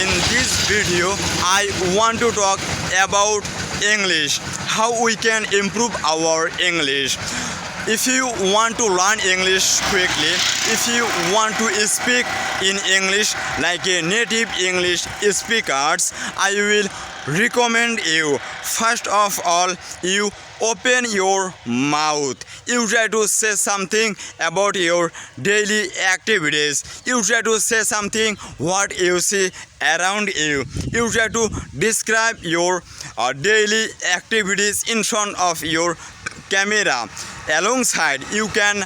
in this video I want to talk about English, how we can improve our English. If you want to learn English quickly, if you want to speak in English like a native English speakers, I will recommend you, first of all, you open your mouth. You try to say something about your daily activities. You try to say something what you see around you. You try to describe your daily activities in front of your camera. Alongside, you can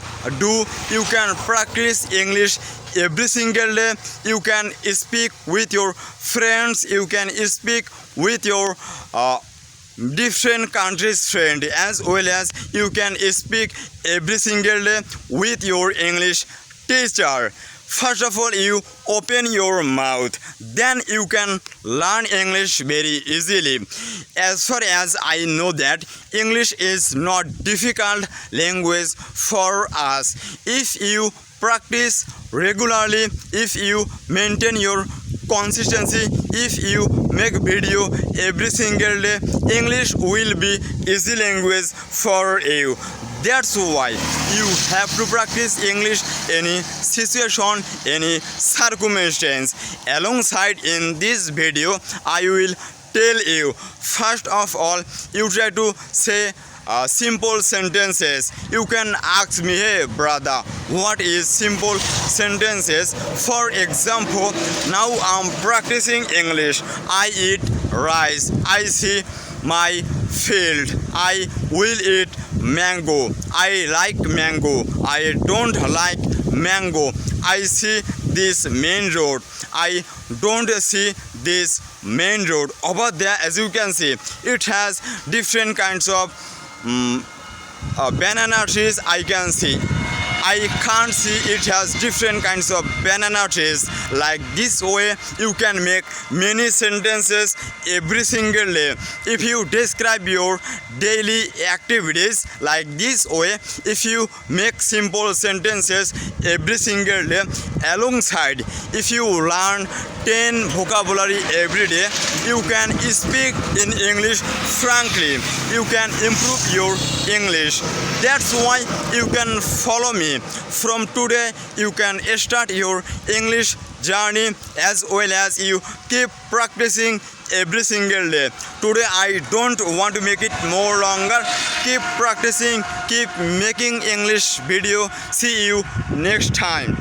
practice English every single day. You can speak with your friends. You can speak with your different countries' friend, as well as you can speak every single day with your English teacher. First of all, you open your mouth, then you can learn English very easily. As far as I know that English is not difficult language for us. If you practice regularly, if you maintain your consistency, if you make video every single day, English will be easy language for you. That's why you have to practice English any situation, any circumstance. Alongside in this video, I will tell you, first of all, you try to say simple sentences. You can ask me, hey brother, what is simple sentences? For example, now I'm practicing English. I eat rice. I see my field. I will eat mango. I like mango. I don't like mango. I see this main road. I don't see this main road. Over there, as you can see, it has different kinds of banana trees. I can see. I can't see it has different kinds of banana trees. Like this way, you can make many sentences every single day. If you describe your daily activities like this way, if you make simple sentences every single day, alongside, if you learn 10 vocabulary every day, you can speak in English frankly. You can improve your English. That's why you can follow me. From today, you can start your English journey, as well as you keep practicing every single day. Today I don't want to make it more longer. Keep practicing, keep making English video. See you next time.